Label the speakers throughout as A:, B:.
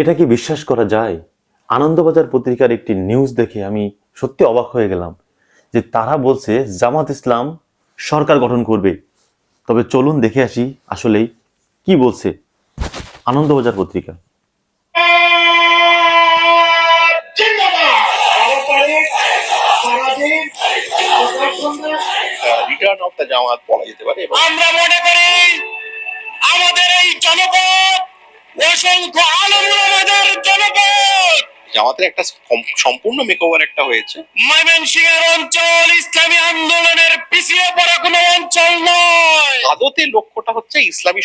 A: এটা কি বিশ্বাস করা যায়? আনন্দবাজার পত্রিকার একটি নিউজ দেখে আমি সত্যি অবাক হয়ে গেলাম যে তারা বলছে জামাত ইসলাম সরকার গঠন করবে। তবে চলুন দেখে আসি আসলেই কি বলছে আনন্দবাজার পত্রিকা।
B: রিটার্ন অফ দ্য জামাত বলা যেতে পারে। আমরা মনে করি আমাদের এই জনপদ অসংখ্য আলমদের জনপদ, জামাতের একটা সম্পূর্ণ মেকওভার একটা হয়েছে। ময়মনসিংহের অঞ্চল ইসলামী আন্দোলনের পিছিয়ে পড়া কোনো অঞ্চল নয়। আদতে লক্ষ্যটা হচ্ছে ইসলামী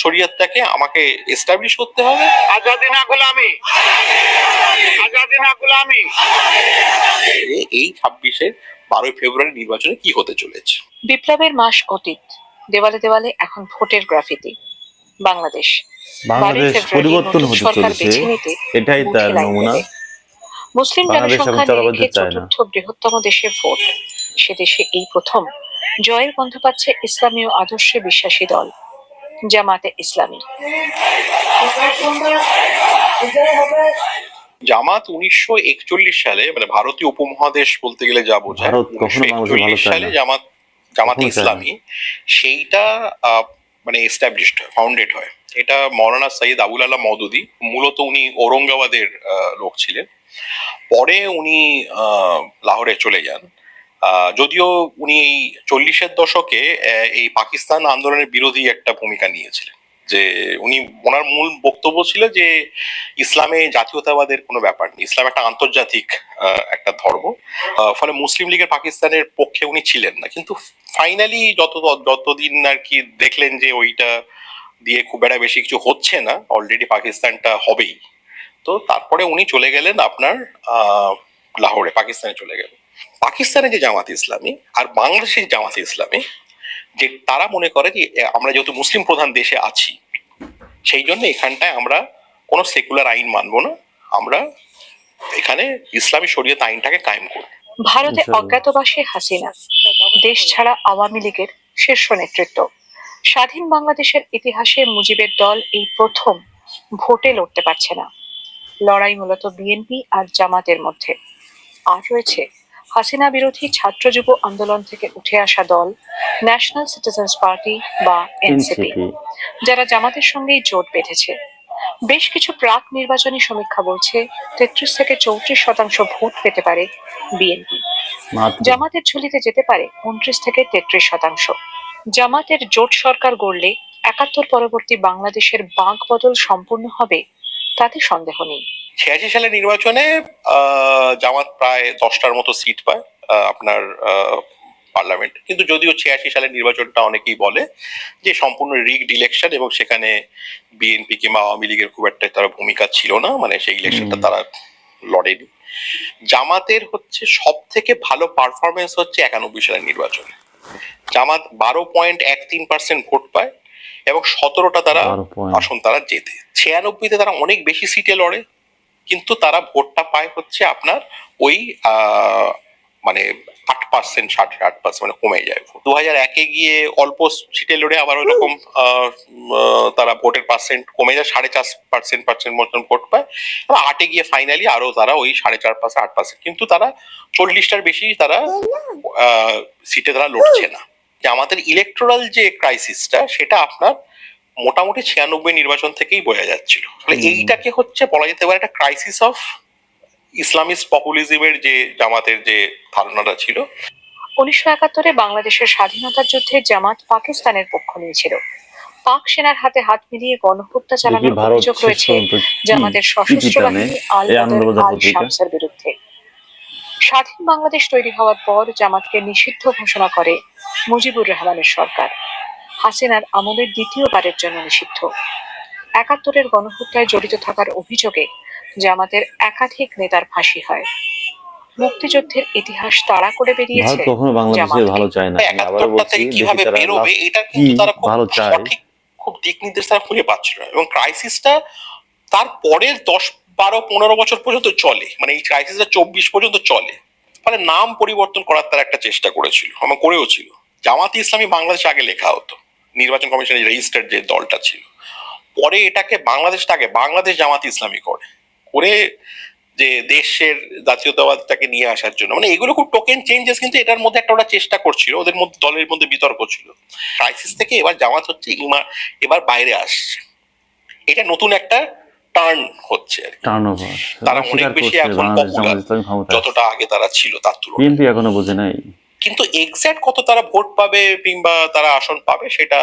B: শরীয়তটাকে আমাকে এস্টাবলিশ করতে হবে। আজাদি না গোলামি, আজাদি না গোলামি। এই 26-এর 12 ফেব্রুয়ারি নির্বাচনে কি হতে চলেছে?
C: বিপ্লবের মাস অতীত, দেওয়ালে দেওয়ালে এখন ভোটের গ্রাফিতি। বাংলাদেশ
A: পরিবর্তন হতে চলেছে, এটাই তার নমুনা।
C: মুসলিম জনসংখ্যা নিরিখে চতুর্থ বৃহত্তম দেশের ভোট। সে দেশে এই প্রথম জয়ের গন্ধ পাচ্ছে ইসলামীয় আদর্শে বিশ্বাসী দল জামাতে ইসলামী।
B: জামাত 1941 সালে, মানে ভারতীয় উপমহাদেশ বলতে গেলে যা বোঝায়, 1941 সালে জামাত ইসলামী সেইটা মানে এস্টাবলিশড হয়, ফাউন্ডেড হয়। এটা মৌলানা সৈয়দ আবুল আলা মওদুদি, মূলত উনি ঔরঙ্গাবাদের লোক ছিলেন। পরে উনি লাহোরে চলে যান। যদিও উনি এই 40-এর দশকে এই পাকিস্তান আন্দোলনের বিরোধী একটা ভূমিকা নিয়েছিলেন। যে উনি, ওনার মূল বক্তব্য ছিল যে ইসলামে জাতীয়তাবাদের কোনো ব্যাপার নেই, ইসলাম একটা আন্তর্জাতিক একটা ধর্ম। ফলে মুসলিম লীগের পাকিস্তানের পক্ষে উনি ছিলেন না। কিন্তু ফাইনালি যতদিন আর কি দেখলেন যে ওইটা দিয়ে খুব একটা বেশি কিছু হচ্ছে না, অলরেডি পাকিস্তানটা হবেই, তো তারপরে উনি চলে গেলেন আপনার লাহোরে, পাকিস্তানে চলে গেলেন। পাকিস্তানে যে জামাত ইসলামী আর বাংলাদেশের জামাত ইসলামী, যে তারা মনে করে যে আমরা যেহেতু মুসলিম প্রধান দেশে আছি, সেই জন্য এখানটায় আমরা কোনো সেকুলার আইন মানবো না, আমরা এখানে ইসলামী শরীয়ত আইনটাকে কায়েম করব।
C: ভারতে অজ্ঞাতবাসী হাসিনা, দেশ ছাড়া আওয়ামী লীগের শীর্ষ নেতৃত্ব। স্বাধীন বাংলাদেশের ইতিহাসে মুজিবের দল এই প্রথম ভোটে লড়তে পারছে না। লড়াই মূলত বিএনপি আর জামাতের মধ্যে। আর রয়েছে হাসিনা বিরোধী ছাত্র যুব আন্দোলন থেকে উঠে আসা দল ন্যাশনাল সিটিজেন্স পার্টি বা এনসিপি, যারা জামাতের সঙ্গেই জোট বেঁধেছে। বেশ কিছু প্রাক নির্বাচনী সমীক্ষা বলছে 33 থেকে 34% ভোট পেতে পারে বিএনপি। জামাতের ঝুলিতে যেতে পারে 29 থেকে 33%। জামাতের জোট সরকার গড়লে 71 পরবর্তী বাংলাদেশের বাঁক বদল সম্পূর্ণ হবে, তাতে সন্দেহ নেই।
B: 86 সালের নির্বাচনে জামাত প্রায় 10টার মতো সিট পায় আপনার পার্লামেন্ট। কিন্তু যদিও 86 সালের নির্বাচনটা অনেকেই বলে যে সম্পূর্ণ রিগড ইলেকশন, এবং সেখানে বিএনপি কিংবা আওয়ামী লীগের খুব একটা তার ভূমিকা ছিল না, মানে সেই ইলেকশনটা তারা লড়েনি। জামাতের হচ্ছে সব থেকে ভালো পারফরমেন্স হচ্ছে 91 সালের নির্বাচনে। জামাত 12.13% ভোট পায় এবং 17টা তারা আসন তারা জেতে। 96-তে তারা অনেক বেশি সিটে লড়ে, কিন্তু তারা ভোটটা পায় হচ্ছে আপনার ওই মানে 8%, 8% মানে কমে যায়। 2001-এ গিয়ে অল্প সিটে লড়ে আবার ওইরকম তারা ভোটের পার্সেন্ট কমে যায়, 4.5% মতন ভোট পায়। এবং 8-এ গিয়ে ফাইনালি আরো তারা ওই 4.5%, 8%, কিন্তু তারা 40টার বেশি তারা সিটে তারা লড়ছে না। যে আমাদের ইলেকটোরাল যে ক্রাইসিসটা, সেটা আপনার মোটামুটি 96 নির্বাচন থেকেই বোঝা যাচ্ছিল। এইটাকে হচ্ছে বলা যেতে পারে একটা ক্রাইসিস অফ ইসলামিস্ট পপুলিজমের যে জামাতের যে ধারণাটা ছিল।
C: 1971-এ বাংলাদেশের স্বাধীনতার যুদ্ধে জামাত পাকিস্তানের পক্ষ নিয়েছিল। পাক সেনার হাতে হাত মিলিয়ে গণহত্যা চালানোর অভিযোগ রয়েছে জামাতের সশস্ত্র বাহিনী আল বদর আল শামসের বিরুদ্ধে। স্বাধীন বাংলাদেশ তৈরি হওয়ার পর জামাতকে নিষিদ্ধ ঘোষণা করে মুজিবুর রহমানের সরকার। হাসিনার আমলের দ্বিতীয়বারের জন্য নিষিদ্ধ। 71-এর গণহত্যায় জড়িত থাকার অভিযোগে জামাতের একাধিক নেতার ফাঁসি হয়। মুক্তিযুদ্ধের ইতিহাস তাড়া করে বেরিয়েছে
B: কিভাবে বেরোবে, এটা কিন্তু তারা সঠিক খুব দিক নির্দেশ তারা খুঁজে পাচ্ছিল না। এবং ক্রাইসিসটা তার পরের 10, 12, 15 বছর পর্যন্ত চলে, মানে এই ক্রাইসিসটা 24 পর্যন্ত চলে। ফলে নাম পরিবর্তন করার তার একটা চেষ্টা করেছিল, আমার করেও ছিল। জামাত ইসলামী বাংলাদেশ আগে লেখা হতো, নির্বাচন কমিশনের রেজিস্টার্ড যে দলটা ছিল। পরে এটাকে বাংলাদেশ জামাত ইসলামী করে যে দেশের জাতীয়তাবাদটাকে নিয়ে আসার জন্য, মানে এগুলো খুব টোকেন চেঞ্জেস, কিন্তু এটার মধ্যে একটা ওরা চেষ্টা করছিল, ওদের মধ্যে দলের মধ্যে বিতর্ক ছিল। ক্রাইসিস থেকে এবার জামাত হচ্ছে এবার বাইরে আসছে, এটা নতুন একটা টার্ন হচ্ছে আর কি।
A: টার্নওভার
B: তারা অনেক
A: অস্বীকার
B: বেশি
A: করছে
B: এখন
A: বাংলাদেশ
B: পপুলার
A: জামাত ইসলামী ক্ষমতায়
B: যতটা আগে তারা ছিল তার তুলনায়।
A: বিএনপি এখনো বোঝে নাই।
B: কিন্তু এক্সাক্ট কত তারা ভোট পাবে কিংবা তারা আসন পাবে সেটা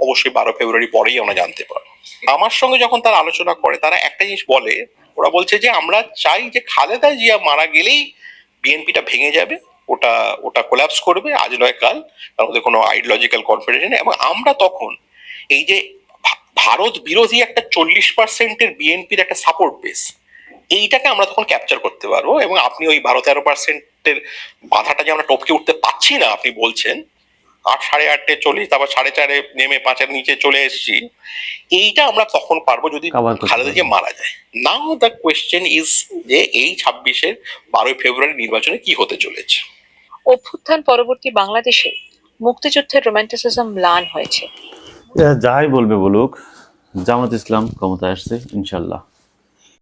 B: অবশ্যই 12 ফেব্রুয়ারি পরেই আমরা জানতে পারবো। আমার সঙ্গে যখন তারা আলোচনা করে, তারা একটা জিনিস বলে, ওরা বলছে যে আমরা চাই যে খালেদা জিয়া মারা গেলেই বিএনপিটা ভেঙে যাবে, ওটা ওটা কোলাপস করবে আজ নয় কাল, তার মধ্যে কোনো আইডিওলজিক্যাল কনফিডেন্স নেই, এবং আমরা তখন এই যে ভারত বিরোধী একটা 40%-এর বিএনপির একটা সাপোর্ট বেস, এইটাকে আমরা তখন ক্যাপচার করতে পারবো। এবং আপনি ওই 12-13%-এর বাধাটা যে আমরা টপকে উঠতে পারছি না, আপনি বলছেন 8, 8:30 চলি, তারপর 4:30 নেমে 5-এর নিচে চলে এসেছি, এইটা আমরা তখন পারবো যদি
A: Cover করতে
B: খালেদা জিয়া
A: পারবো।
B: মারা যায়। নাও দ্য কোয়েশ্চেন ইজ যে এই 26-এর 12 ফেব্রুয়ারি নির্বাচনে কি হতে চলেছে।
C: অভ্যুত্থান পরবর্তী বাংলাদেশে মুক্তিযুদ্ধের রোম্যান্টিসিজম ম্লান হয়েছে।
A: যাই বলবে বলুক, জামাত ইসলাম ক্ষমতায় আসছে ইনশাল্লাহ।